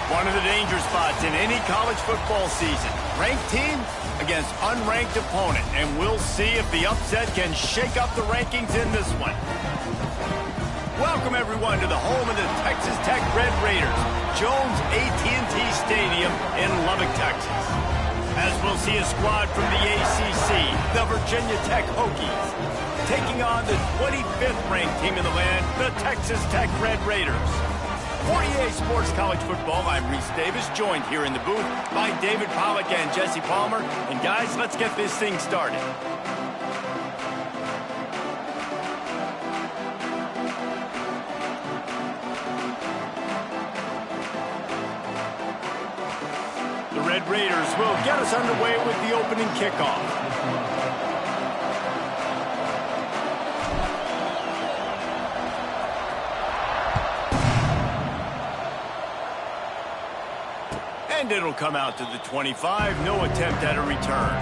One of the danger spots in any college football season. Ranked team against unranked opponent. And we'll see if the upset can shake up the rankings in this one. Welcome, everyone, to the home of the Texas Tech Red Raiders, Jones AT&T Stadium in Lubbock, Texas. As we'll see a squad from the ACC, the Virginia Tech Hokies, taking on the 25th ranked team in the land, the Texas Tech Red Raiders. 48 Sports College Football, I'm Reese Davis, joined here in the booth by David Pollack and Jesse Palmer. And guys, let's get this thing started. The Red Raiders will get us underway with the opening kickoff. And it'll come out to the 25. No attempt at a return.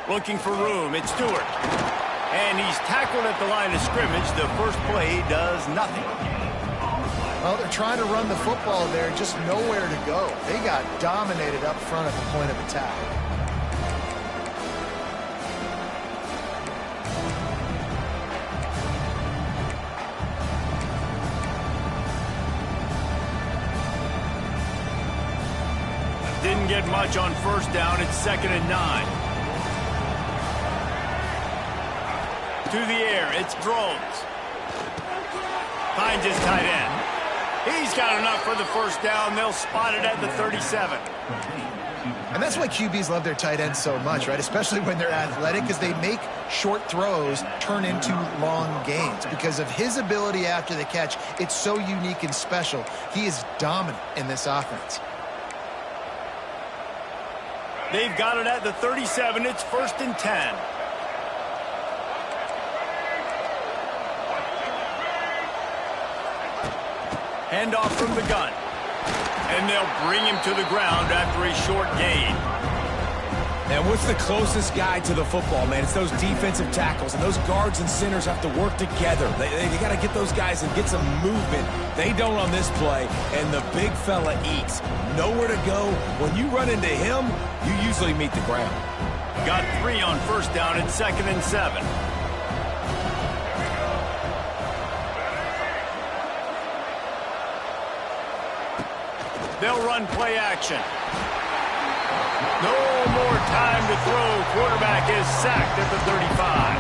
Looking for room, it's Stewart. And he's tackled at the line of scrimmage. The first play does nothing. Well, they're trying to run the football there, just nowhere to go. They got dominated up front at the point of attack. Didn't get much on first down. It's 2nd and 9. To the air, it's Drones. Finds his tight end. He's got enough for the first down. They'll spot it at the 37. And that's why QBs love their tight ends so much, right? Especially when they're athletic, because they make short throws turn into long gains. Because of his ability after the catch, it's so unique and special. He is dominant in this offense. They've got it at the 37. It's 1st and 10. Handoff from the gun. And they'll bring him to the ground after a short gain. And what's the closest guy to the football, man? It's those defensive tackles, and those guards and centers have to work together. They got to get those guys and get some movement. They don't on this play, and the big fella eats. Nowhere to go. When you run into him, you usually meet the ground. Got 3 on first down at 2nd and 7. They'll run play action. No more time to throw. Quarterback is sacked at the 35.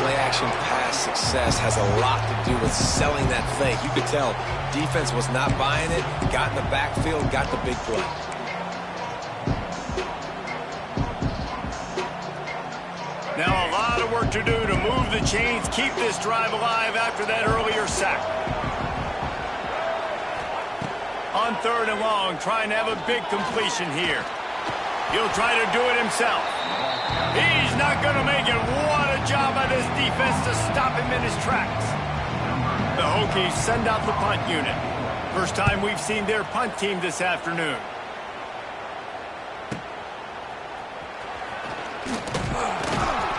Play action pass success has a lot to do with selling that fake. You could tell defense was not buying it, got in the backfield, got the big play. Now a lot of work to do to move the chains, keep this drive alive after that earlier sack. On 3rd and long, trying to have a big completion here. He'll try to do it himself. He's not going to make it. What a job by this defense to stop him in his tracks. The Hokies send out the punt unit. First time we've seen their punt team this afternoon.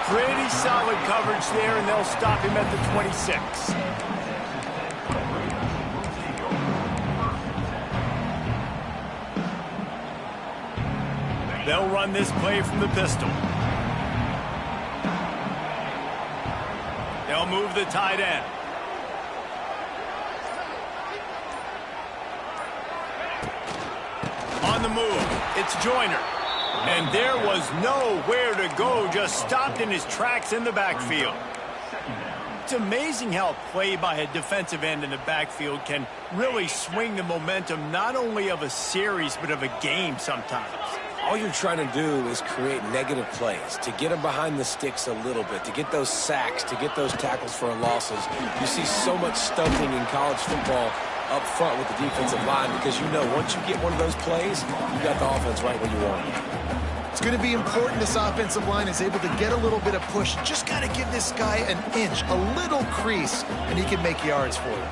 Pretty solid coverage there, and they'll stop him at the 26. They'll run this play from the pistol. They'll move the tight end. On the move, it's Joyner. And there was nowhere to go, just stopped in his tracks in the backfield. It's amazing how a play by a defensive end in the backfield can really swing the momentum not only of a series but of a game sometimes. All you're trying to do is create negative plays, to get them behind the sticks a little bit, to get those sacks, to get those tackles for losses. You see so much stunting in college football up front with the defensive line because you know once you get one of those plays, you got the offense right where you want it. It's going to be important this offensive line is able to get a little bit of push. Just got to give this guy an inch, a little crease, and he can make yards for you.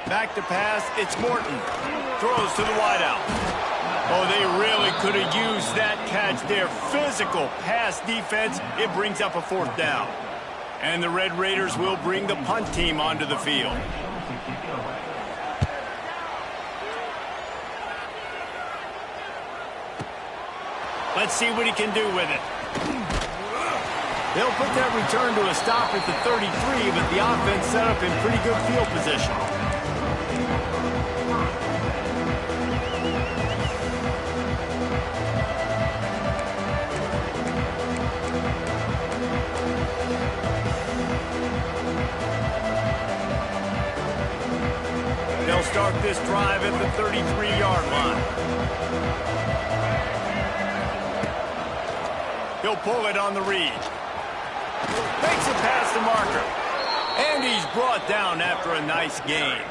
Back to pass, it's Morton. Throws to the wideout. Oh, they really could have used that catch there. Physical pass defense. It brings up a 4th down. And the Red Raiders will bring the punt team onto the field. Let's see what he can do with it. They'll put that return to a stop at the 33, but the offense set up in pretty good field position. They'll start this drive at the 33-yard line. He'll pull it on the read. Makes it past the marker. And he's brought down after a nice gain.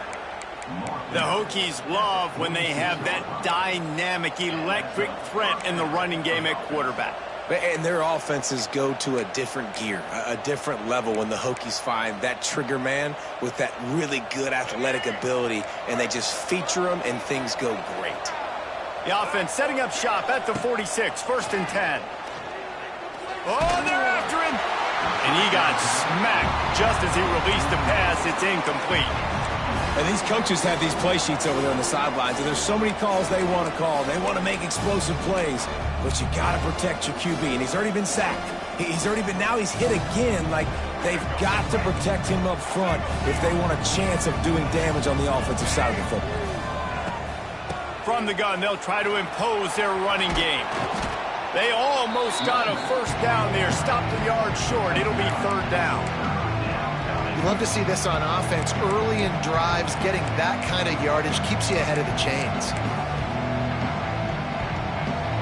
The Hokies love when they have that dynamic, electric threat in the running game at quarterback. And their offenses go to a different gear, a different level when the Hokies find that trigger man with that really good athletic ability, and they just feature them, and things go great. The offense setting up shop at the 46, 1st and 10. Oh, they're after him. And he got smacked just as he released the pass. It's incomplete. And these coaches have these play sheets over there on the sidelines, and there's so many calls they want to call. They want to make explosive plays, but you got to protect your QB, and he's already been sacked. Now he's hit again. Like, they've got to protect him up front if they want a chance of doing damage on the offensive side of the football. From the gun, they'll try to impose their running game. They almost got a 1st down there. Stopped a yard short. It'll be 3rd down. You love to see this on offense. Early in drives, getting that kind of yardage keeps you ahead of the chains.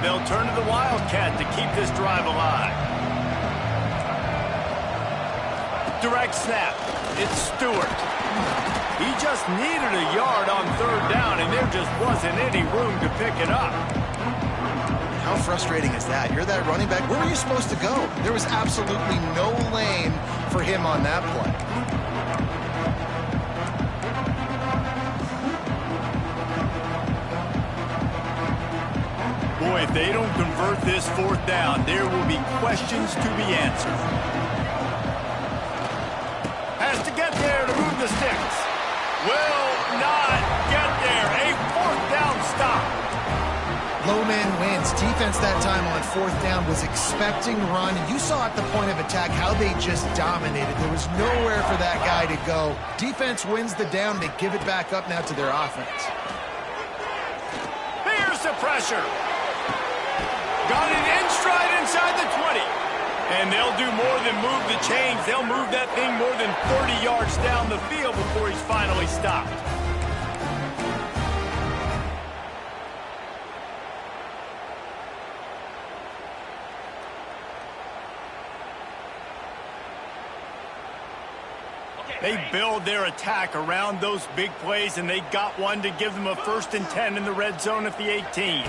They'll turn to the Wildcat to keep this drive alive. Direct snap. It's Stewart. He just needed a yard on 3rd down, and there just wasn't any room to pick it up. How frustrating is that? You're that running back. Where were you supposed to go? There was absolutely no lane for him on that play. Boy, if they don't convert this 4th down, there will be questions to be answered. Has to get there to move the sticks. Will not get there. A 4th down stop. Low man wins. Defense that time on 4th down was expecting run. You saw at the point of attack how they just dominated. There was nowhere for that guy to go. Defense wins the down. They give it back up now to their offense. Here's the pressure. Got it in stride inside the 20. And they'll do more than move the chains. They'll move that thing more than 30 yards down the field before he's finally stopped. They build their attack around those big plays, and they got one to give them a 1st and 10 in the red zone at the 18.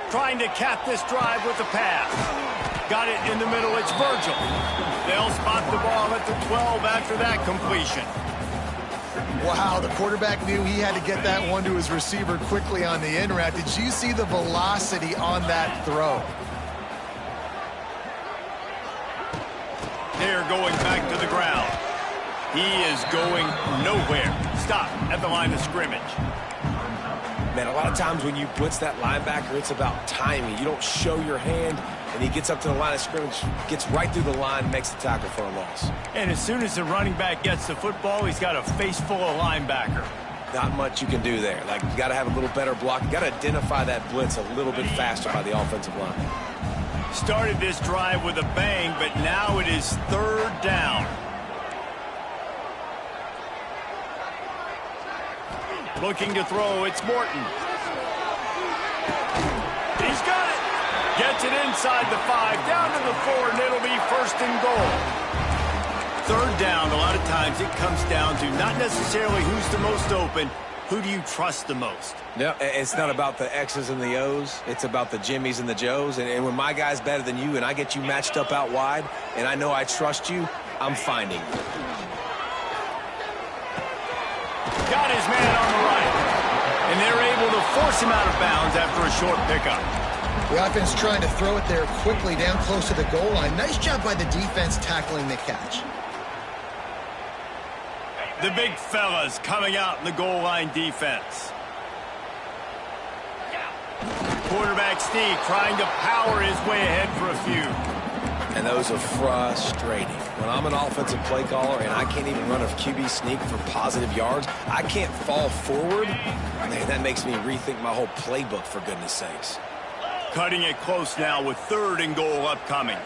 Trying to cap this drive with the pass. Got it in the middle. It's Virgil. They'll spot the ball at the 12 after that completion. Wow, the quarterback knew he had to get that one to his receiver quickly on the in route. Did you see the velocity on that throw? They're going back to the ground. He is going nowhere. Stop at the line of scrimmage. Man, a lot of times when you blitz that linebacker, it's about timing. You don't show your hand, and he gets up to the line of scrimmage, gets right through the line, makes the tackle for a loss. And as soon as the running back gets the football, he's got a face full of linebacker. Not much you can do there. Like, you got to have a little better block. You got to identify that blitz a little bit faster by the offensive line. Started this drive with a bang, but now it is 3rd down. Looking to throw, it's Morton. He's got it. Gets it inside the 5, down to the 4, and it'll be 1st and goal. 3rd down, a lot of times it comes down to not necessarily who's the most open, who do you trust the most? Yeah, it's not about the X's and the O's. It's about the Jimmies and the Joes. And when my guy's better than you and I get you matched up out wide and I know I trust you, I'm finding you. Got his man on the right. And they're able to force him out of bounds after a short pickup. The offense trying to throw it there quickly down close to the goal line. Nice job by the defense tackling the catch. The big fellas coming out in the goal line defense. Quarterback Steve trying to power his way ahead for a few. And those are frustrating. When I'm an offensive play caller and I can't even run a QB sneak for positive yards, I can't fall forward. Man, that makes me rethink my whole playbook, for goodness sakes. Cutting it close now with 3rd and goal upcoming.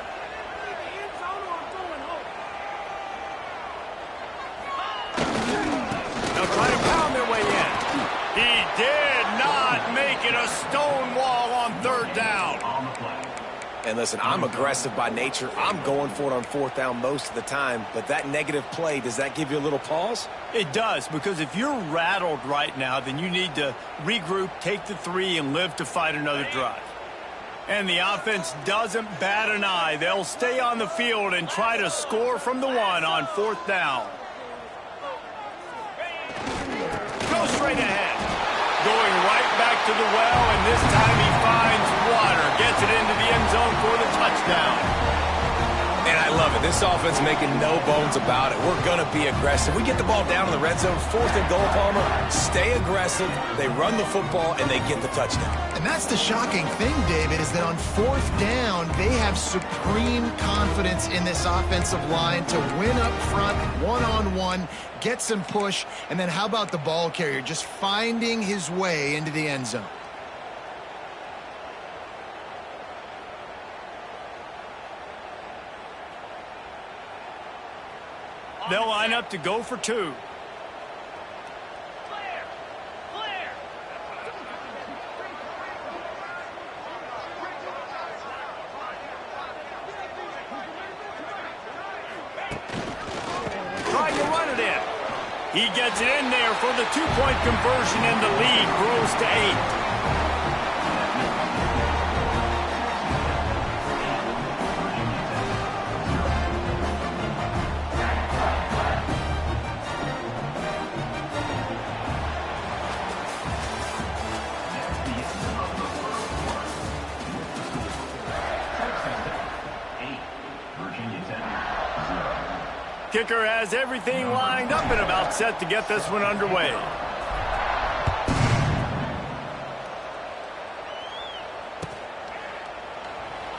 They'll try to pound their way in. He did not make it a stone wall on 3rd down. And listen, I'm aggressive by nature. I'm going for it on 4th down most of the time. But that negative play, does that give you a little pause? It does, because if you're rattled right now, then you need to regroup, take the 3, and live to fight another drive. And the offense doesn't bat an eye. They'll stay on the field and try to score from the 1 on 4th down. Go straight ahead. Going right back to the well, and this time he finds water. Gets it into the end zone for the touchdown. And I love it. This offense making no bones about it. We're going to be aggressive. We get the ball down in the red zone, 4th and goal, Palmer. Stay aggressive. They run the football, and they get the touchdown. And that's the shocking thing, David, is that on 4th down, they have supreme confidence in this offensive line to win up front, one-on-one, get some push, and then how about the ball carrier just finding his way into the end zone? They'll line up to go for 2. Trying to run it in. He gets it in there for the 2-point conversion, and the lead grows to 8. Kicker has everything lined up and about set to get this one underway.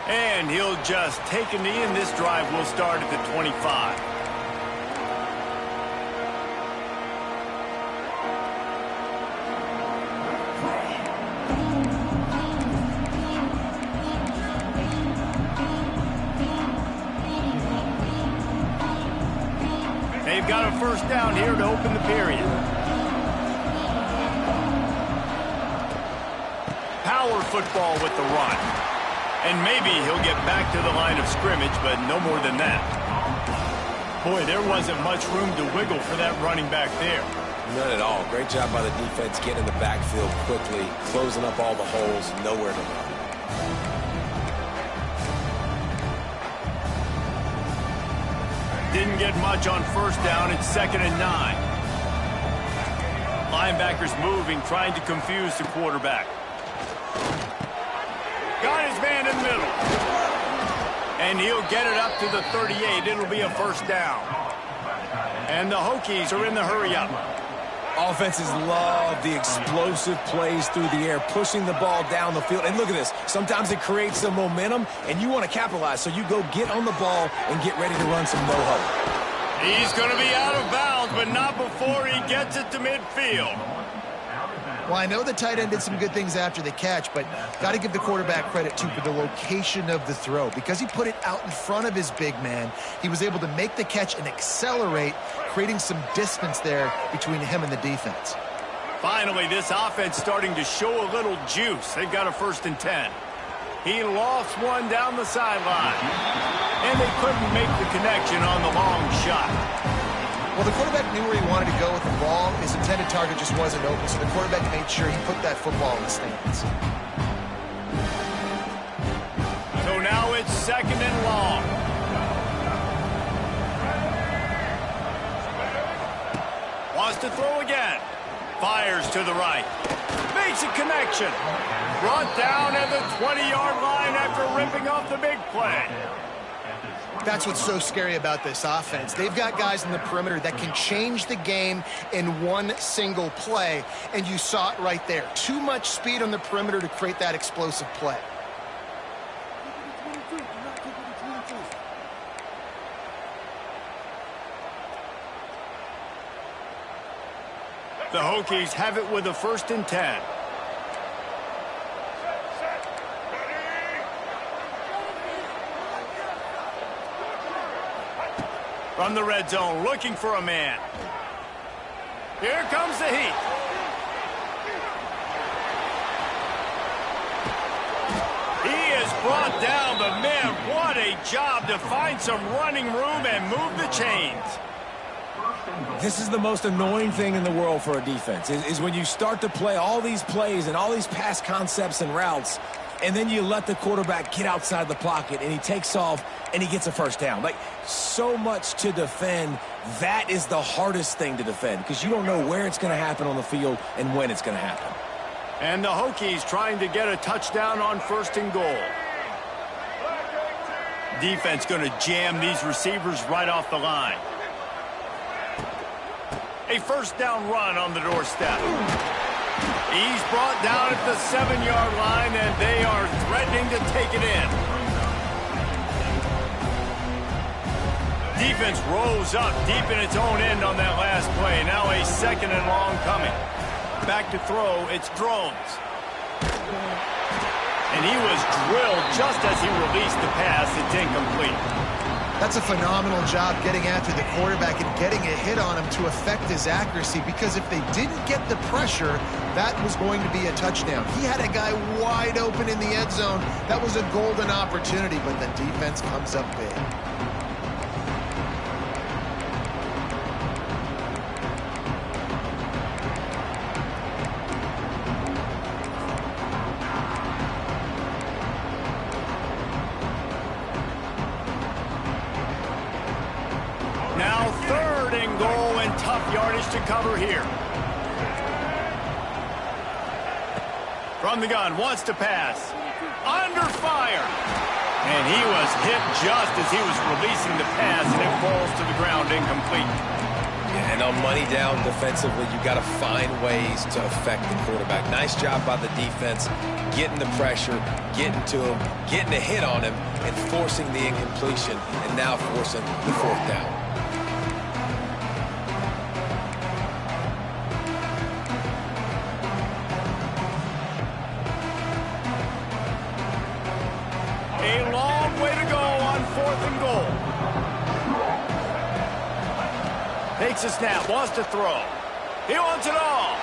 And he'll just take a knee, and this drive will start at the 25. They've got a 1st down here to open the period. Power football with the run. And maybe he'll get back to the line of scrimmage, but no more than that. Boy, there wasn't much room to wiggle for that running back there. None at all. Great job by the defense getting in the backfield quickly, closing up all the holes, nowhere to run. Didn't get much on 1st down. It's 2nd and 9. Linebackers moving, trying to confuse the quarterback. Got his man in the middle. And he'll get it up to the 38. It'll be a 1st down. And the Hokies are in the hurry-up. Offenses love the explosive plays through the air, pushing the ball down the field. And look at this. Sometimes it creates some momentum, and you want to capitalize. So you go get on the ball and get ready to run some no-huddle. He's going to be out of bounds, but not before he gets it to midfield. Well, I know the tight end did some good things after the catch, but got to give the quarterback credit, too, for the location of the throw. Because he put it out in front of his big man, he was able to make the catch and accelerate, creating some distance there between him and the defense. Finally, this offense starting to show a little juice. They've got a 1st and 10. He lost one down the sideline, and they couldn't make the connection on the long shot. Well, the quarterback knew where he wanted to go with the ball. His intended target just wasn't open, so the quarterback made sure he put that football in the stands. So now it's 2nd and long. Wants to throw again. Fires to the right. Makes a connection. Brought down at the 20-yard line after ripping off the big play. That's what's so scary about this offense. They've got guys in the perimeter that can change the game in one single play, and you saw it right there. Too much speed on the perimeter to create that explosive play. The Hokies have it with a 1st and 10. From the red zone, looking for a man. Here comes the heat. He is brought down, but man, what a job to find some running room and move the chains. This is the most annoying thing in the world for a defense, is when you start to play all these plays and all these pass concepts and routes, and then you let the quarterback get outside the pocket, and he takes off, and he gets a 1st down. Like, so much to defend. That is the hardest thing to defend, because you don't know where it's going to happen on the field and when it's going to happen. And the Hokies trying to get a touchdown on 1st and goal. Defense going to jam these receivers right off the line. A 1st down run on the doorstep. He's brought down at the 7-yard line, and they are threatening to take it in. Defense rose up deep in its own end on that last play. Now a 2nd and long coming. Back to throw, it's Drones. And he was drilled just as he released the pass. It's incomplete. That's a phenomenal job getting after the quarterback and getting a hit on him to affect his accuracy, because if they didn't get the pressure, that was going to be a touchdown. He had a guy wide open in the end zone. That was a golden opportunity, but the defense comes up big. Now 3rd and goal, and tough yardage to cover here. From the gun, wants to pass. Under fire. And he was hit just as he was releasing the pass, and it falls to the ground incomplete. And on money down defensively, you got to find ways to affect the quarterback. Nice job by the defense, getting the pressure, getting to him, getting a hit on him, and forcing the incompletion, and now forcing the 4th down. A long way to go on 4th and goal. Takes a snap, wants to throw. He wants it all.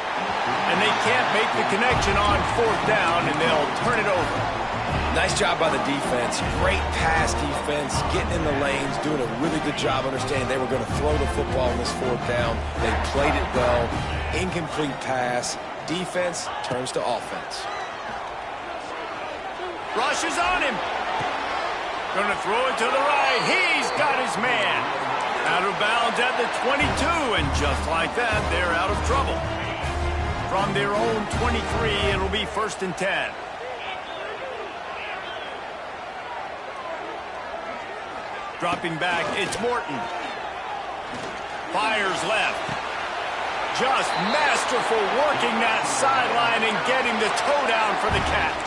And they can't make the connection on 4th down, and they'll turn it over. Nice job by the defense. Great pass defense, getting in the lanes, doing a really good job understanding they were going to throw the football on this 4th down. They played it well. Incomplete pass. Defense turns to offense. Rushes on him. Going to throw it to the right. He's got his man. Out of bounds at the 22, and just like that, they're out of trouble. From their own 23, it'll be 1st and 10. Dropping back, it's Morton. Fires left. Just masterful working that sideline and getting the toe down for the catch.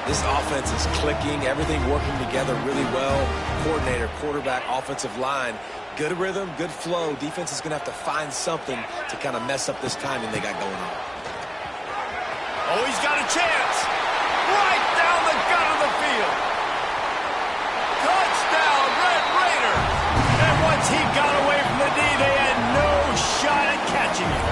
This offense is clicking, everything working together really well. Coordinator, quarterback, offensive line, good rhythm, good flow. Defense is going to have to find something to kind of mess up this timing they got going on. Oh, he's got a chance. Right down the gut of the field. Touchdown, Red Raiders. And once he got away from the D, they had no shot at catching him.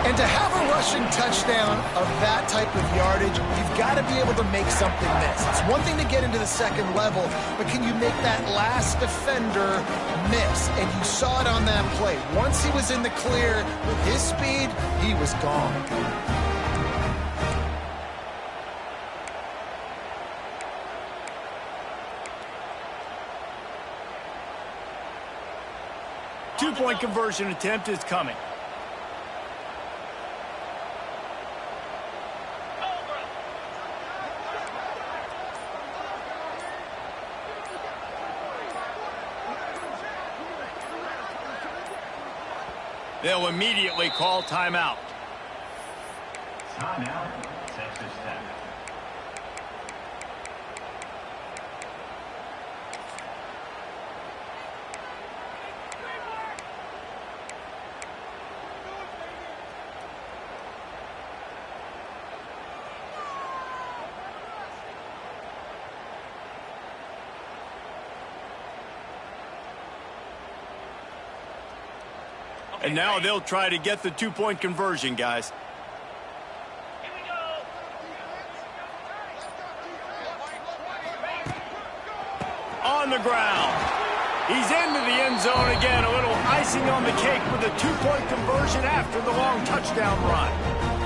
And to have a rushing touchdown of that type of yardage, you've got to be able to make something miss. It's one thing to get into the second level, but can you make that last defender miss? And you saw it on that play. Once he was in the clear with his speed, he was gone. Two-point conversion attempt is coming. They'll immediately call timeout. Timeout, Texas Tech. And now they'll try to get the two-point conversion, guys. Here we go. On the ground. He's into the end zone again. A little icing on the cake with a two-point conversion after the long touchdown run.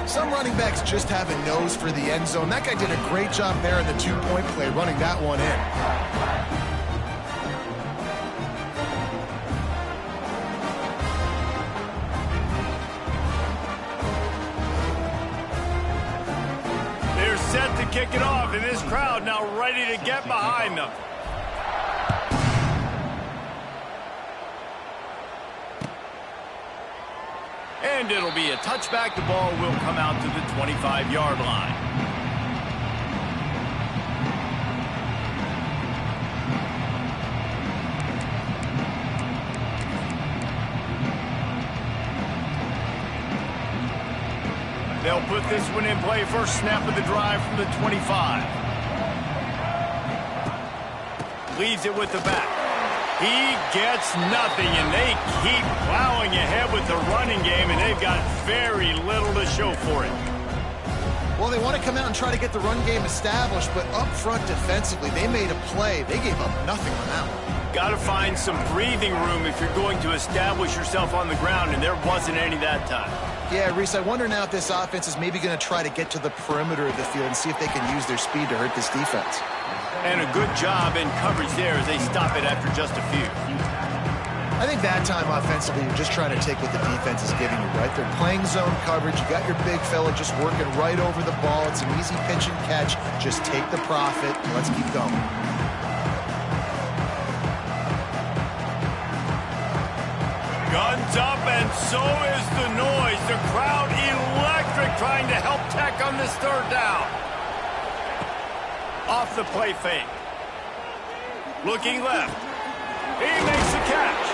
Some running backs just have a nose for the end zone. That guy did a great job there in the two-point play, running that one in. Set to kick it off, and this crowd now ready to get behind them. And it'll be a touchback. The ball will come out to the 25-yard line. They'll put this one in play. First snap of the drive from the 25. Leaves it with the back. He gets nothing, and they keep plowing ahead with the running game, and they've got very little to show for it. Well, they want to come out and try to get the run game established, but up front defensively, they made a play. They gave up nothing on that one. Got to find some breathing room if you're going to establish yourself on the ground, and there wasn't any that time. Yeah, Reese, I wonder now if this offense is maybe going to try to get to the perimeter of the field and see if they can use their speed to hurt this defense. And a good job in coverage there as they stop it after just a few. I think that time offensively, you're just trying to take what the defense is giving you, right? They're playing zone coverage. You got your big fella just working right over the ball. It's an easy pitch and catch. Just take the profit. Let's keep going. Guns up, and so is the noise. The crowd electric trying to help Tech on this third down. Off the play fake. Looking left. He makes the catch.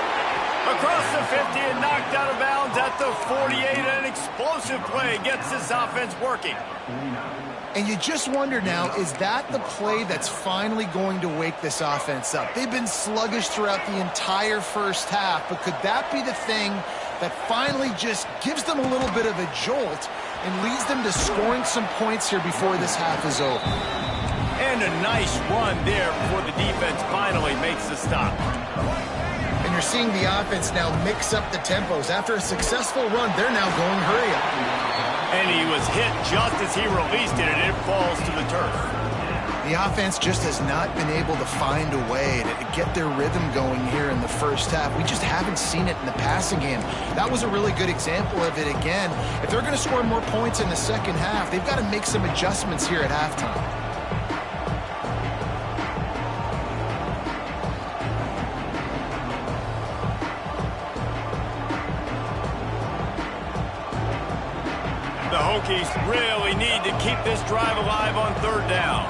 Across the 50 and knocked out of bounds at the 48. An explosive play gets this offense working. And you just wonder now, is that the play that's finally going to wake this offense up? They've been sluggish throughout the entire first half, but could that be the thing that finally just gives them a little bit of a jolt and leads them to scoring some points here before this half is over? And a nice run there before the defense finally makes the stop. And you're seeing the offense now mix up the tempos. After a successful run, they're now going hurry up. And he was hit just as he released it, and it falls to the turf. The offense just has not been able to find a way to get their rhythm going here in the first half. We just haven't seen it in the passing game. That was a really good example of it again. If they're going to score more points in the second half, they've got to make some adjustments here at halftime. The Hokies really need to keep this drive alive on third down.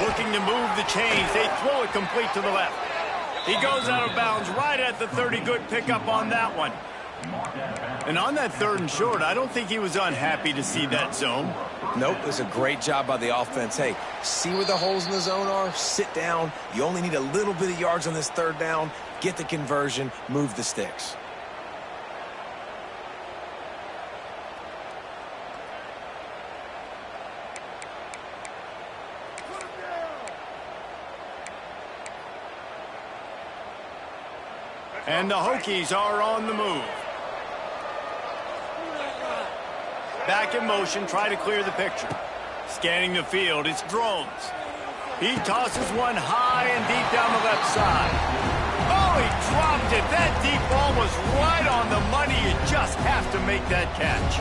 Looking to move the chains. They throw it complete to the left. He goes out of bounds right at the 30. Good pickup on that one. And on that 3rd and short, I don't think he was unhappy to see that zone. Nope, it was a great job by the offense. Hey, see where the holes in the zone are? Sit down. You only need a little bit of yards on this 3rd down. Get the conversion, move the sticks. And the Hokies are on the move. Back in motion, try to clear the picture. Scanning the field, it's Drones. He tosses one high and deep down the left side. Oh, he dropped it. That deep ball was right on the money. You just have to make that catch.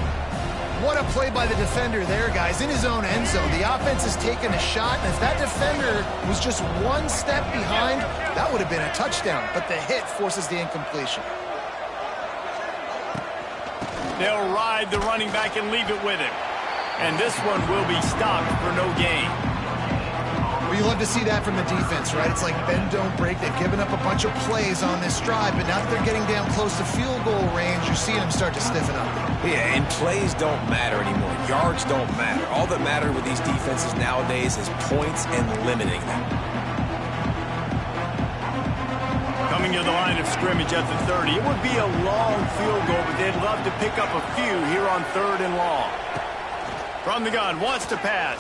What a play by the defender there, guys. In his own end zone, the offense has taken a shot, and if that defender was just one step behind, that would have been a touchdown. But the hit forces the incompletion. They'll ride the running back and leave it with him. And this one will be stopped for no gain. Well, you love to see that from the defense, right? It's like bend, don't break. They've given up a bunch of plays on this drive, but now that they're getting down close to field goal range, you're seeing them start to stiffen up. Yeah, and plays don't matter anymore. Yards don't matter. All that matters with these defenses nowadays is points and limiting them. Coming to the line of scrimmage at the 30. It would be a long field goal, but they'd love to pick up a few here on 3rd and long. From the gun, wants to pass.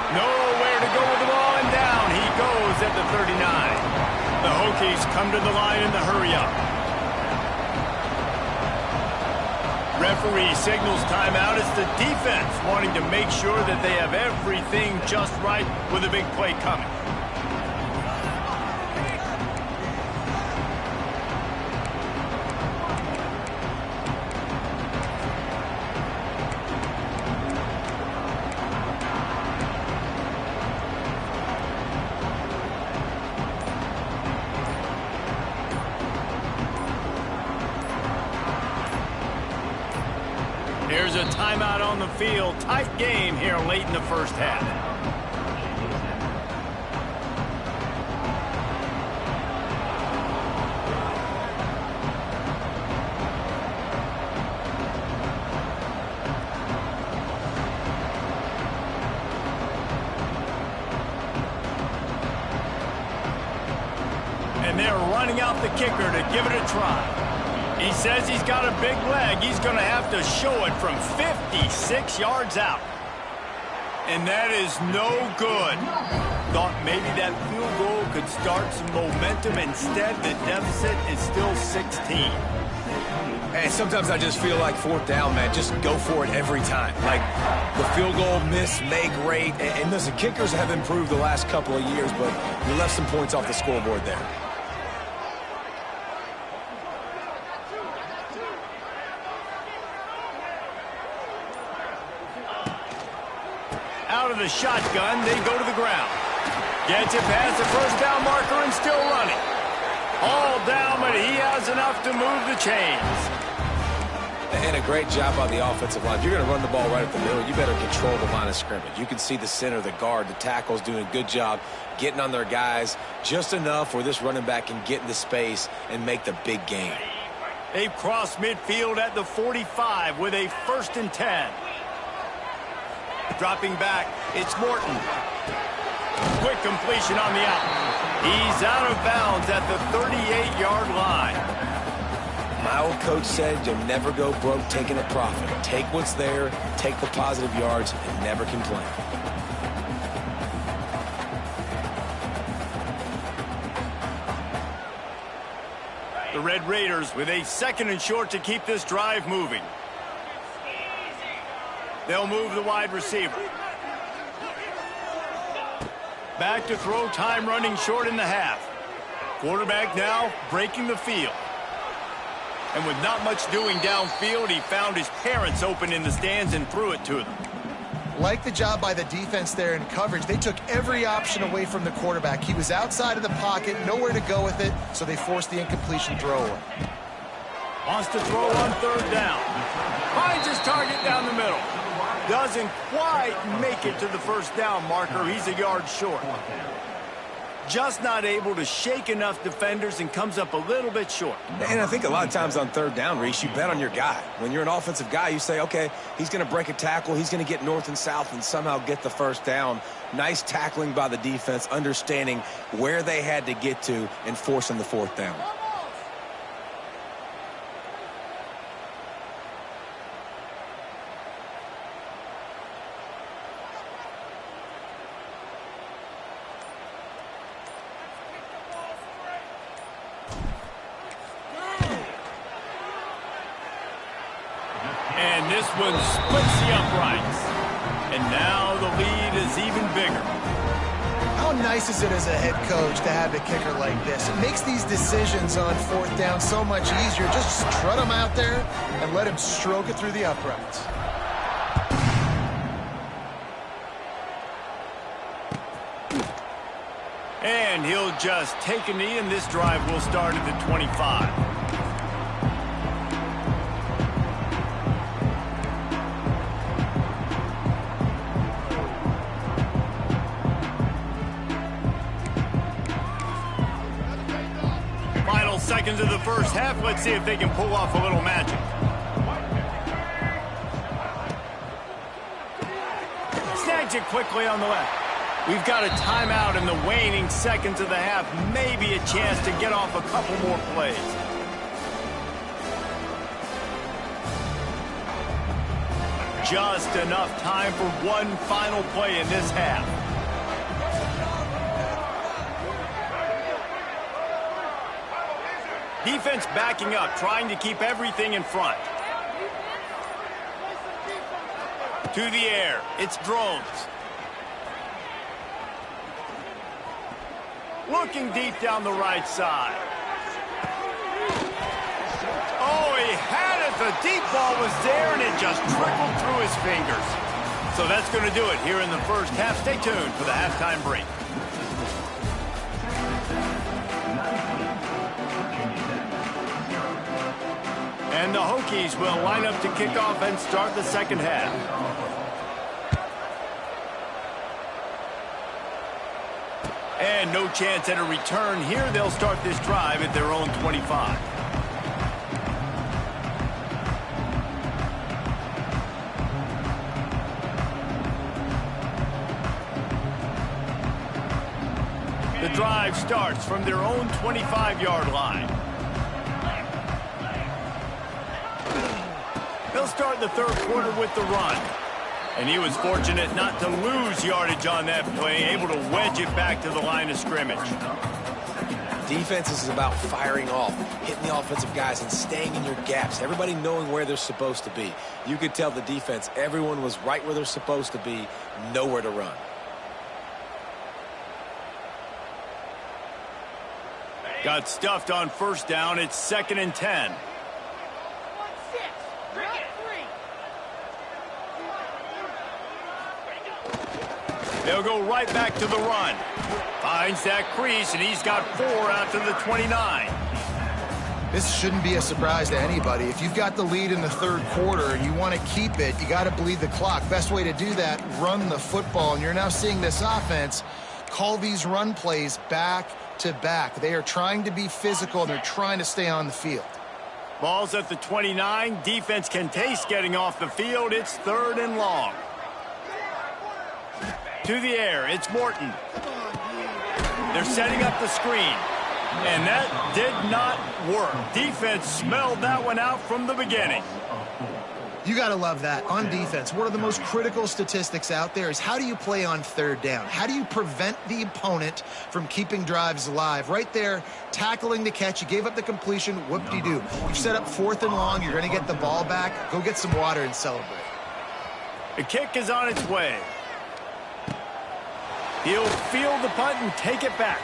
Nowhere to go with the ball, and down he goes at the 39. The Hokies come to the line in the hurry-up. Referee signals timeout. It's the defense wanting to make sure that they have everything just right with a big play coming. Here's a timeout on the field. Tight game here late in the first half. And they're running out the kicker to give it a try. He says he's got a big leg. He's going to have to show it from 56 yards out. And that is no good. Thought maybe that field goal could start some momentum. Instead, the deficit is still 16. And sometimes I just feel like 4th down, man. Just go for it every time. Like the field goal miss, make great. And listen, kickers have improved the last couple of years, but you left some points off the scoreboard there. Out of the shotgun, they go to the ground. Gets it past the first down marker and still running. All down, but he has enough to move the chains. And a great job by the offensive line. If you're going to run the ball right up the middle, you better control the line of scrimmage. You can see the center, the guard, the tackles doing a good job getting on their guys just enough where this running back can get into space and make the big game. They've crossed midfield at the 45 with a 1st and 10. Dropping back, it's Morton. Quick completion on the out. He's out of bounds at the 38-yard line. My old coach said you'll never go broke taking a profit. Take what's there, take the positive yards, and never complain. The Red Raiders with a 2nd and short to keep this drive moving. They'll move the wide receiver. Back to throw, time running short in the half. Quarterback now breaking the field. And with not much doing downfield, he found his parents open in the stands and threw it to them. Like the job by the defense there in coverage. They took every option away from the quarterback. He was outside of the pocket, nowhere to go with it, so they forced the incompletion throw away. Wants to throw on 3rd down. Finds his target down the middle. Doesn't quite make it to the 1st down marker. He's a yard short. Just not able to shake enough defenders and comes up a little bit short. And I think a lot of times on third down, Reese, you bet on your guy. When you're an offensive guy, you say, okay, he's going to break a tackle, he's going to get north and south and somehow get the first down. Nice tackling by the defense, understanding where they had to get to and forcing the fourth down. And this one splits the uprights. And now the lead is even bigger. How nice is it as a head coach to have a kicker like this? It makes these decisions on fourth down so much easier. Just strut him out there and let him stroke it through the uprights. And he'll just take a knee, and this drive will start at the 25. Final seconds of the first half. Let's see if they can pull off a little magic. Snags it quickly on the left. We've got a timeout in the waning seconds of the half. Maybe a chance to get off a couple more plays. Just enough time for one final play in this half. Defense backing up, trying to keep everything in front. To the air, it's Drones. Looking deep down the right side. Oh, he had it. The deep ball was there, and it just trickled through his fingers. So that's going to do it here in the first half. Stay tuned for the halftime break. And the Hokies will line up to kick off and start the second half. And no chance at a return here. They'll start this drive at their own 25. The drive starts from their own 25-yard line. They'll start the third quarter with the run. And he was fortunate not to lose yardage on that play, able to wedge it back to the line of scrimmage. Defense is about firing off, hitting the offensive guys and staying in your gaps, everybody knowing where they're supposed to be. You could tell the defense, everyone was right where they're supposed to be, nowhere to run. Got stuffed on first down. It's 2nd and 10. They'll go right back to the run. Finds that crease, and he's got 4 out to the 29. This shouldn't be a surprise to anybody. If you've got the lead in the third quarter and you want to keep it, you got to bleed the clock. Best way to do that, run the football. And you're now seeing this offense call these run plays back to back. They are trying to be physical, and they're trying to stay on the field. Ball's at the 29. Defense can taste getting off the field. It's 3rd and long. To the air, it's Morton. They're setting up the screen. And that did not work. Defense smelled that one out from the beginning. You got to love that. On defense, one of the most critical statistics out there is how do you play on third down? How do you prevent the opponent from keeping drives alive? Right there, tackling the catch. You gave up the completion. Whoop-de-doo. You've set up 4th and long. You're going to get the ball back. Go get some water and celebrate. The kick is on its way. He'll field the punt and take it back.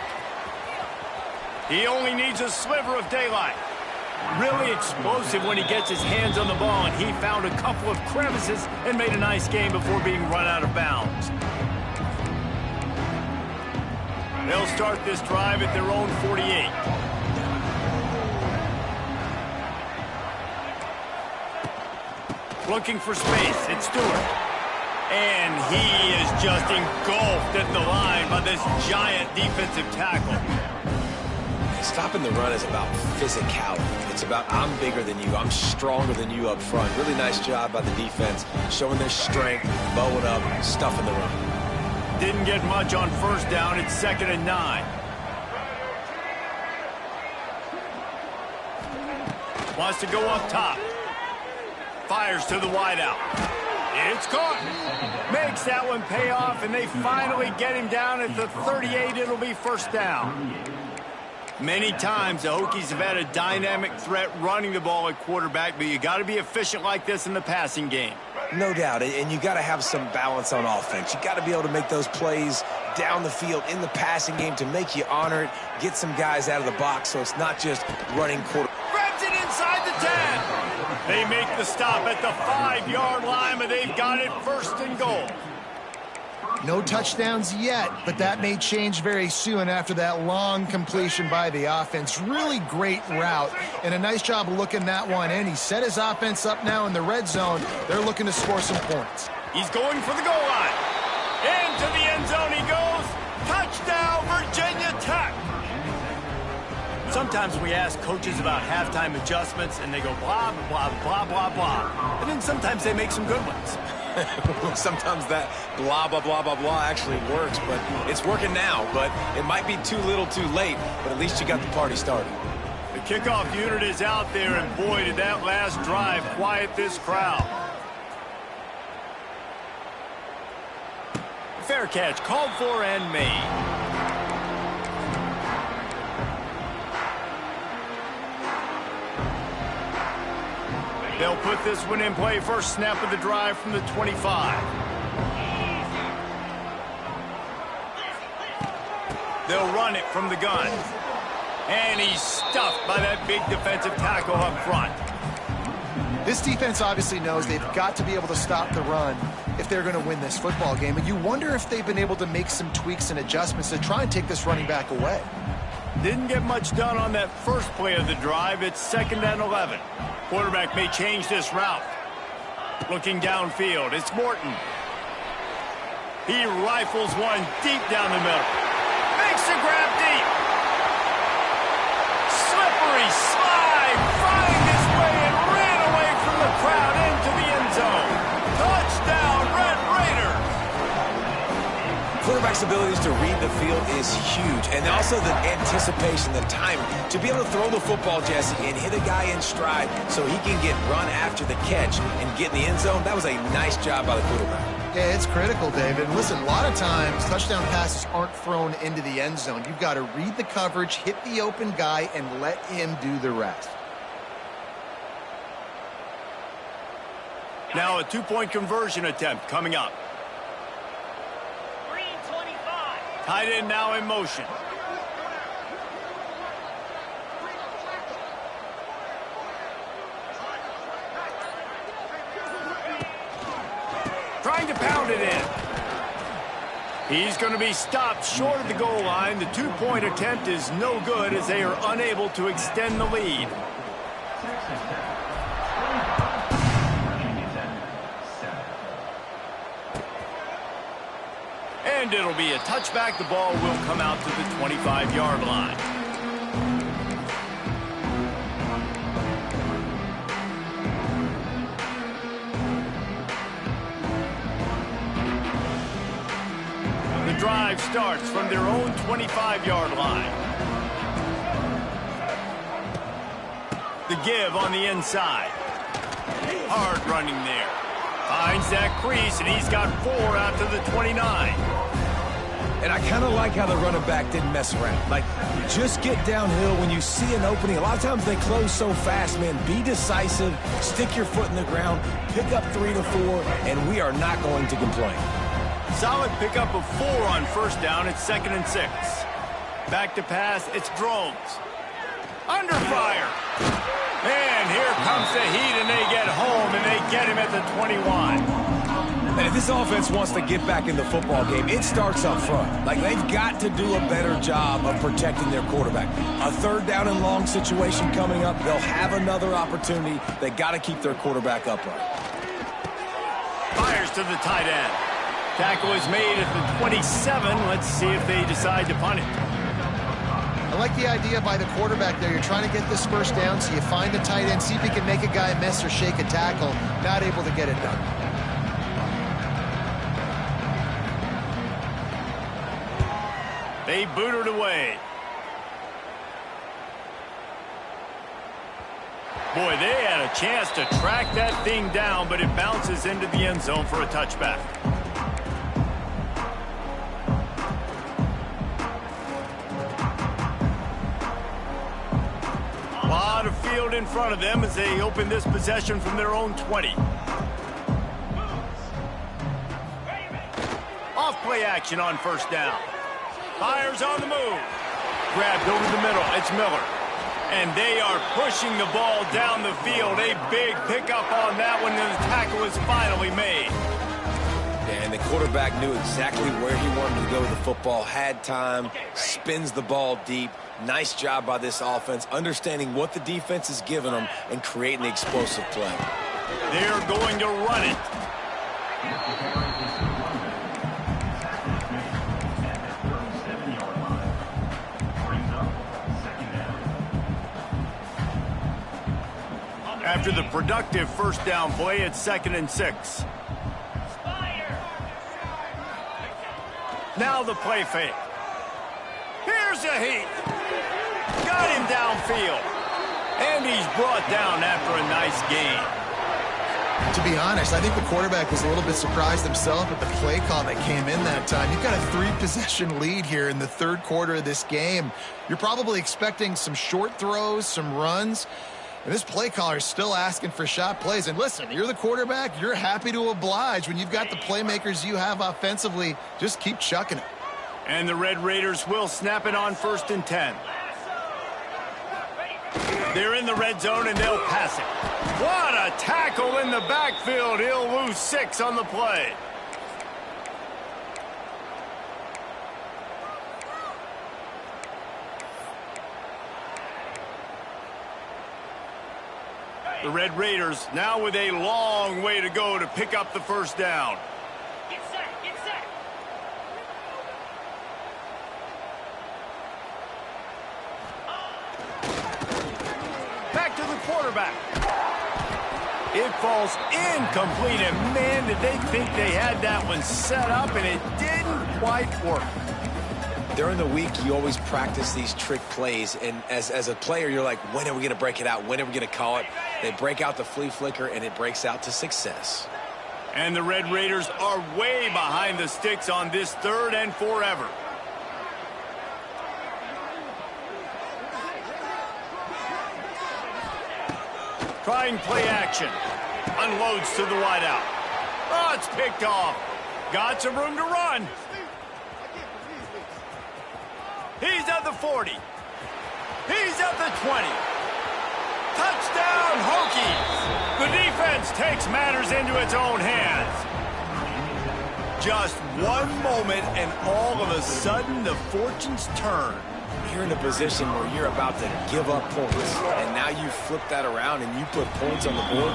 He only needs a sliver of daylight. Really explosive when he gets his hands on the ball, and he found a couple of crevices and made a nice game before being run out of bounds. They'll start this drive at their own 48. Looking for space. It's Stewart. And he is just engulfed at the line by this giant defensive tackle. Stopping the run is about physicality. It's about I'm bigger than you, I'm stronger than you up front. Really nice job by the defense, showing their strength, bowing up, stuffing the run. Didn't get much on first down. It's 2nd and 9. Wants to go up top. Fires to the wideout. It's caught. Makes that one pay off, and they finally get him down at the 38. It'll be first down. Many times the Hokies have had a dynamic threat running the ball at quarterback, but you got to be efficient like this in the passing game. No doubt, and you got to have some balance on offense. You got to be able to make those plays down the field in the passing game to make you honor it, get some guys out of the box so it's not just running quarter. Grabs it inside the 10. They make the stop at the 5-yard line, but they've got it 1st and goal. No touchdowns yet, but that may change very soon after that long completion by the offense. Really great route, and a nice job of looking that one in. He set his offense up now in the red zone. They're looking to score some points. He's going for the goal line. Into the end zone he goes. Touchdown, Virginia Tech. Sometimes we ask coaches about halftime adjustments, and they go blah, blah, blah, blah, blah. And then sometimes they make some good ones. Sometimes that blah, blah, blah, blah, blah actually works, but it's working now. But it might be too little too late, but at least you got the party started. The kickoff unit is out there, and boy, did that last drive quiet this crowd. Fair catch called for and made. They'll put this one in play. First snap of the drive from the 25. They'll run it from the gun. And he's stuffed by that big defensive tackle up front. This defense obviously knows they've got to be able to stop the run if they're going to win this football game. And you wonder if they've been able to make some tweaks and adjustments to try and take this running back away. Didn't get much done on that first play of the drive. It's 2nd and 11. Quarterback may change this route. Looking downfield, it's Morton. He rifles one deep down the middle. Makes the grab deep. Slippery slide, flying his way and ran away from the crowd into the end zone. Touchdown, Red Raiders. Quarterback's abilities to read the field is huge, and also the anticipation, the timing. To be able to throw the football, Jesse, and hit a guy in stride so he can get run after the catch and get in the end zone, that was a nice job by the quarterback. Yeah, it's critical, David. Listen, a lot of times touchdown passes aren't thrown into the end zone. You've got to read the coverage, hit the open guy, and let him do the rest. Now a 2-point conversion attempt coming up. Tight end now in motion. Trying to pound it in. He's going to be stopped short of the goal line. The 2-point attempt is no good as they are unable to extend the lead. And it'll be a touchback. The ball will come out to the 25-yard line. The drive starts from their own 25-yard line. The give on the inside. Hard running there. Finds that crease, and he's got 4 out to the 29. And I kind of like how the running back didn't mess around. Like, just get downhill when you see an opening. A lot of times they close so fast, man. Be decisive, stick your foot in the ground, pick up 3 to 4, and we are not going to complain. Solid pickup of 4 on first down. It's 2nd and 6. Back to pass. It's Drones. Under fire. And here comes the heat, and they get home, and they get him at the 21. And if this offense wants to get back in the football game, it starts up front. Like, they've got to do a better job of protecting their quarterback. A 3rd down and long situation coming up. They'll have another opportunity. They got to keep their quarterback upright. Fires to the tight end. Tackle is made at the 27. Let's see if they decide to punt it. I like the idea by the quarterback there. You're trying to get this first down, so you find the tight end, see if he can make a guy miss or shake a tackle. Not able to get it done. They boot it away. Boy, they had a chance to track that thing down, but it bounces into the end zone for a touchback. A lot of field in front of them as they open this possession from their own 20. Off play action on first down. Fires on the move. Grabbed over the middle. It's Miller. And they are pushing the ball down the field. A big pickup on that one, and the tackle is finally made. And the quarterback knew exactly where he wanted to go with the football, had time, spins the ball deep. Nice job by this offense, understanding what the defense is giving them and creating the explosive play. They're going to run it. After the productive first down play, it's 2nd and 6. Now the play fake. Here's a heat. Got him downfield. And he's brought down after a nice gain. To be honest, I think the quarterback was a little bit surprised himself at the play call that came in that time. You've got a 3-possession lead here in the third quarter of this game. You're probably expecting some short throws, some runs. And this play caller is still asking for shot plays. And listen, you're the quarterback. You're happy to oblige. When you've got the playmakers you have offensively, just keep chucking it. And the Red Raiders will snap it on 1st and 10. They're in the red zone, and they'll pass it. What a tackle in the backfield. He'll lose 6 on the play. The Red Raiders now with a long way to go to pick up the first down. Get set, get set. Back to the quarterback. It falls incomplete, and man, did they think they had that one set up, and it didn't quite work. During the week, you always practice these trick plays, and as a player, you're like, when are we going to break it out? When are we going to call it? They break out the flea flicker, and it breaks out to success. And the Red Raiders are way behind the sticks on this 3rd and forever. Trying play action. Unloads to the wideout. Oh, it's picked off. Got some room to run. He's at the 40. He's at the 20. Touchdown, Hokies! The defense takes matters into its own hands. Just one moment, and all of a sudden, the fortunes turn. You're in a position where you're about to give up points, and now you flip that around and you put points on the board.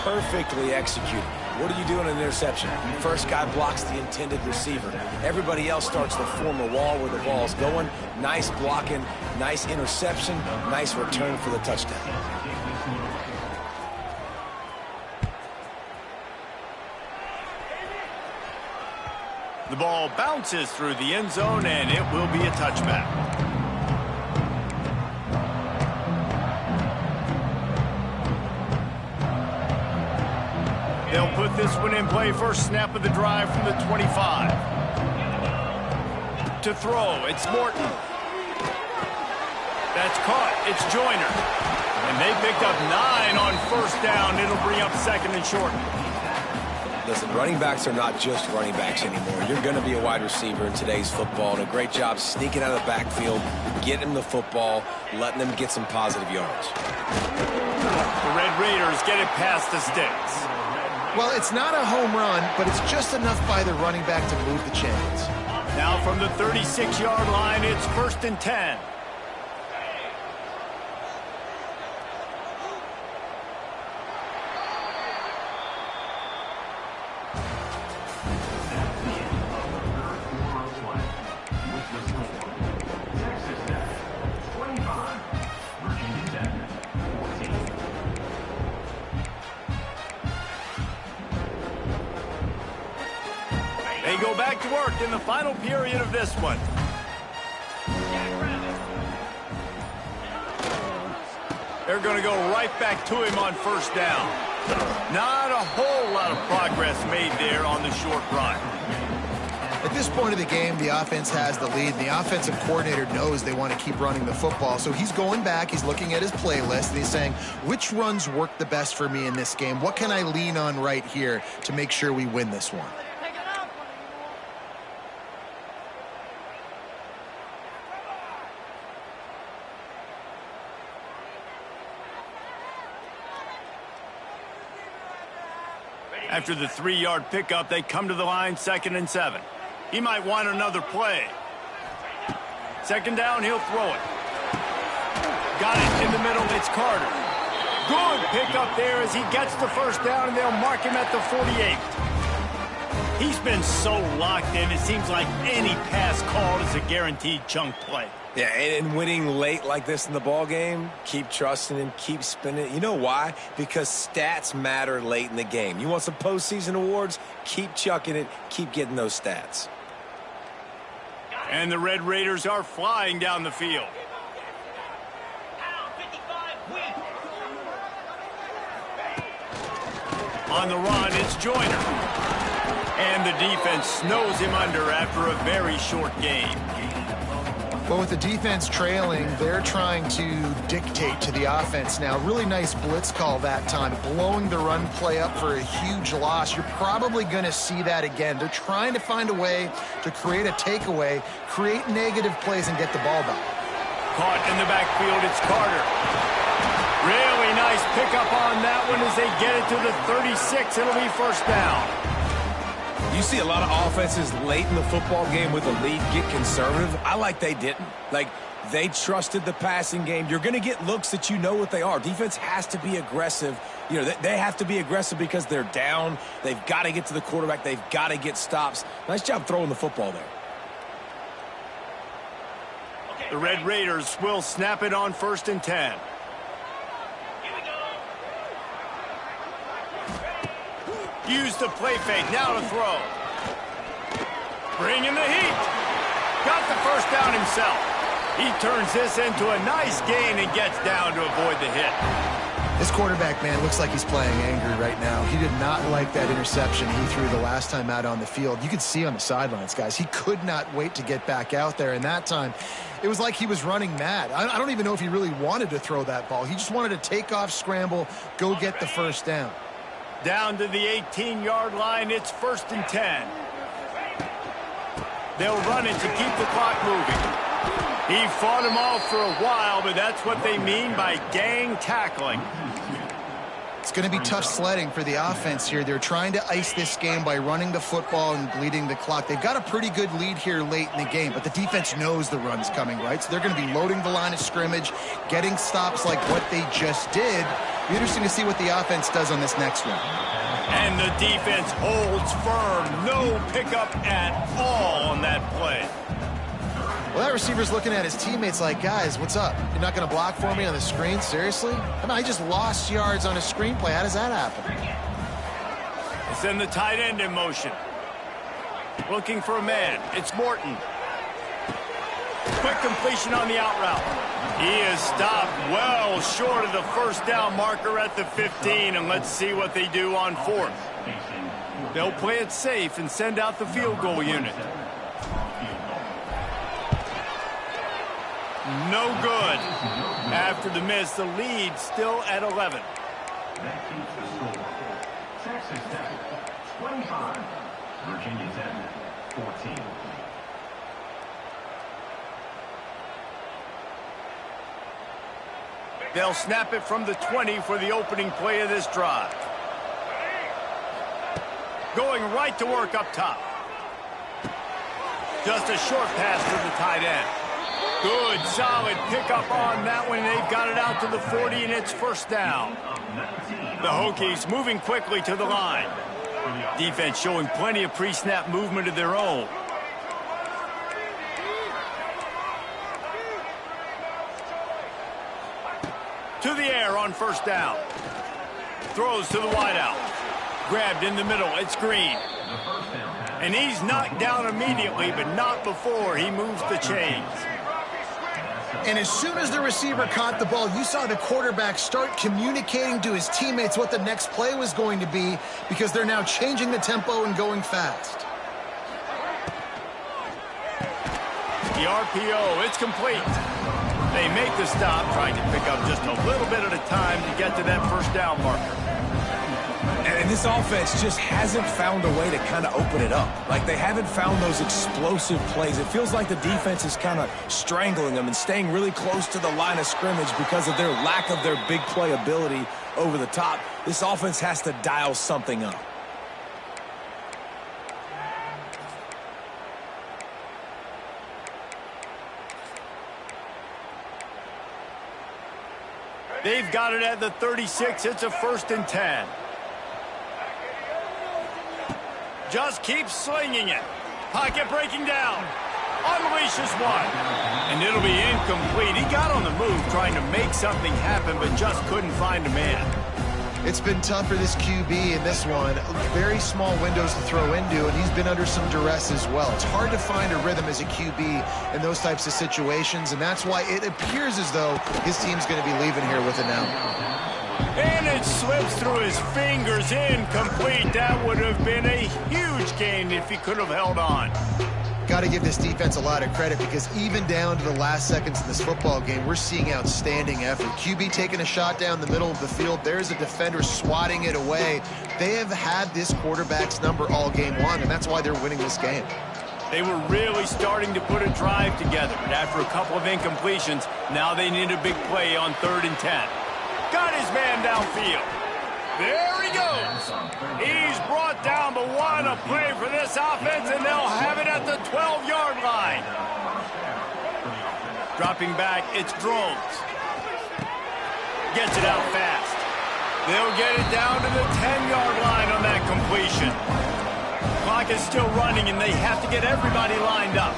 Perfectly executed. What do you do in an interception? First guy blocks the intended receiver. Everybody else starts to form a wall where the ball's going. Nice blocking, nice interception, nice return for the touchdown. The ball bounces through the end zone, and it will be a touchback. They'll put this one in play. First snap of the drive from the 25. To throw, it's Morton. That's caught. It's Joyner. And they picked up 9 on first down. It'll bring up 2nd and short. Listen, running backs are not just running backs anymore. You're going to be a wide receiver in today's football. And a great job sneaking out of the backfield, getting them the football, letting them get some positive yards. The Red Raiders get it past the sticks. Well, it's not a home run, but it's just enough by the running back to move the chains. Now from the 36-yard line, it's 1st and 10. They go back to work in the final period of this one. They're going to go right back to him on first down. Not a whole lot of progress made there on the short run. At this point of the game, the offense has the lead, and the offensive coordinator knows they want to keep running the football. So he's going back, he's looking at his playlist, and he's saying, which runs work the best for me in this game? What can I lean on right here to make sure we win this one? After the 3-yard pickup, they come to the line, 2nd and 7. He might want another play. 2nd down, he'll throw it. Got it in the middle, it's Carter. Good pickup there as he gets the first down, and they'll mark him at the 48. He's been so locked in, it seems like any pass called is a guaranteed chunk play. Yeah, and winning late like this in the ball game, keep trusting him, keep spinning. You know why? Because stats matter late in the game. You want some postseason awards? Keep chucking it, keep getting those stats. And the Red Raiders are flying down the field. On the run, it's Joyner. And the defense snows him under after a very short game. Well, with the defense trailing, they're trying to dictate to the offense now. Really nice blitz call that time, blowing the run play up for a huge loss. You're probably going to see that again. They're trying to find a way to create a takeaway, create negative plays, and get the ball back. Caught in the backfield, it's Carter. Really nice pickup on that one as they get it to the 36. It'll be first down. You see a lot of offenses late in the football game with a lead get conservative. I like they didn't. Like, they trusted the passing game. You're going to get looks that you know what they are. Defense has to be aggressive. You know, they have to be aggressive because they're down. They've got to get to the quarterback. They've got to get stops. Nice job throwing the football there. The Red Raiders will snap it on 1st and 10. Use the play fake, now to throw. Bring in the heat. Got the first down himself. He turns this into a nice gain and gets down to avoid the hit. This quarterback, man, looks like he's playing angry right now. He did not like that interception he threw the last time out on the field. You could see on the sidelines, guys, he could not wait to get back out there. And that time, it was like he was running mad. I don't even know if he really wanted to throw that ball. He just wanted to take off, scramble, go get the first down. Down to the 18-yard line, it's 1st and 10. They'll run it to keep the clock moving. He fought him off for a while, but that's what they mean by gang tackling. It's going to be tough sledding for the offense here. They're trying to ice this game by running the football and bleeding the clock. They've got a pretty good lead here late in the game, but the defense knows the run's coming, right? So they're going to be loading the line of scrimmage, getting stops like what they just did. Be interesting to see what the offense does on this next one. And the defense holds firm. No pickup at all on that play. Well, that receiver's looking at his teammates like, guys, what's up? You're not going to block for me on the screen? Seriously? I mean, I just lost yards on a screenplay. How does that happen? It's in the tight end in motion. Looking for a man. It's Morton. Quick completion on the out route. He is stopped well short of the first down marker at the 15, and let's see what they do on 4th. They'll play it safe and send out the field goal unit. No good. After the miss, the lead still at 11. That keeps the score. Texas Tech 25, Virginia Tech 14. They'll snap it from the 20 for the opening play of this drive. Going right to work up top. Just a short pass to the tight end. Good, solid pickup on that one. They've got it out to the 40, and it's first down. The Hokies moving quickly to the line. Defense showing plenty of pre-snap movement of their own. To the air on first down. Throws to the wideout. Grabbed in the middle. It's Green. The first down pass And he's knocked down immediately, but not before he moves the chains. And as soon as the receiver caught the ball, you saw the quarterback start communicating to his teammates what the next play was going to be, because they're now changing the tempo and going fast. The RPO, it's complete. They make the stop, trying to pick up just a little bit at a time to get to that first down marker. And this offense just hasn't found a way to kind of open it up. Like, they haven't found those explosive plays. It feels like the defense is kind of strangling them and staying really close to the line of scrimmage because of their lack of their big play ability over the top. This offense has to dial something up. They've got it at the 36. It's a 1st and 10. Just keeps slinging it. Pocket breaking down. Unleashes one. And it'll be incomplete. He got on the move trying to make something happen, but just couldn't find a man. It's been tough for this QB in this one. Very small windows to throw into, and he's been under some duress as well. It's hard to find a rhythm as a QB in those types of situations, and that's why it appears as though his team's going to be leaving here with it now. And it slips through his fingers, incomplete. That would have been a huge gain if he could have held on. Got to give this defense a lot of credit, because even down to the last seconds of this football game, we're seeing outstanding effort. QB taking a shot down the middle of the field. There's a defender swatting it away. They have had this quarterback's number all game long, and that's why they're winning this game. They were really starting to put a drive together. And after a couple of incompletions, now they need a big play on 3rd and 10. Got his man downfield. There he goes. He's brought down, but what a play for this offense, and they'll have it at the 12-yard line. Dropping back, it's Drones. Gets it out fast. They'll get it down to the 10-yard line on that completion. Clock is still running, and they have to get everybody lined up.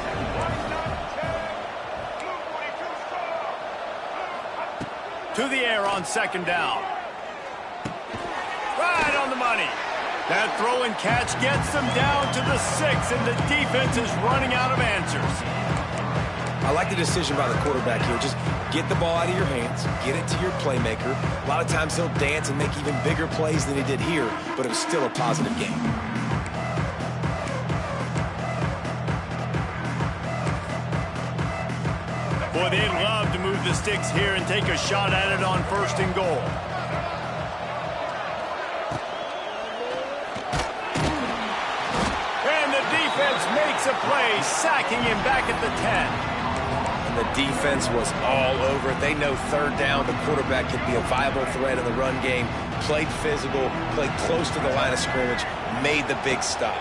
To the air on 2nd down. Right on the money. That throw and catch gets them down to the 6, and the defense is running out of answers. I like the decision by the quarterback here. Just get the ball out of your hands, get it to your playmaker. A lot of times he'll dance and make even bigger plays than he did here, but it was still a positive game. Boy, they'd love to move the sticks here and take a shot at it on 1st and goal. And the defense makes a play, sacking him back at the 10. And the defense was all over it. They know 3rd down, the quarterback could be a viable threat in the run game. Played physical, played close to the line of scrimmage, made the big stop.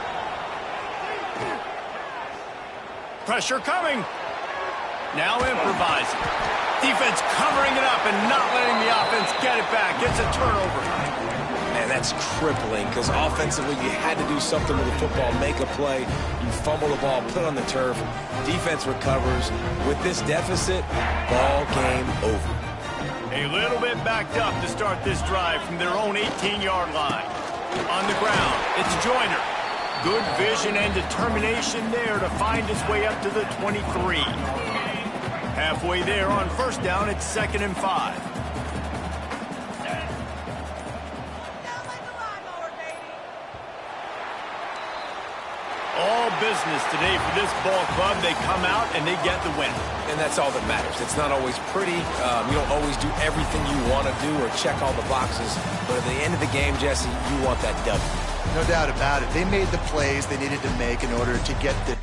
Pressure coming. Now improvising. Defense covering it up and not letting the offense get it back. It's a turnover. Man, that's crippling, because offensively you had to do something with the football, make a play. You fumble the ball, put it on the turf. Defense recovers. With this deficit, ball game over. A little bit backed up to start this drive from their own 18-yard line. On the ground, it's Joyner. Good vision and determination there to find his way up to the 23. Halfway there on 1st down, it's 2nd and 5. All business today for this ball club. They come out and they get the win. And that's all that matters. It's not always pretty. You don't always do everything you want to do or check all the boxes. But at the end of the game, Jesse, you want that W. No doubt about it. They made the plays they needed to make in order to get the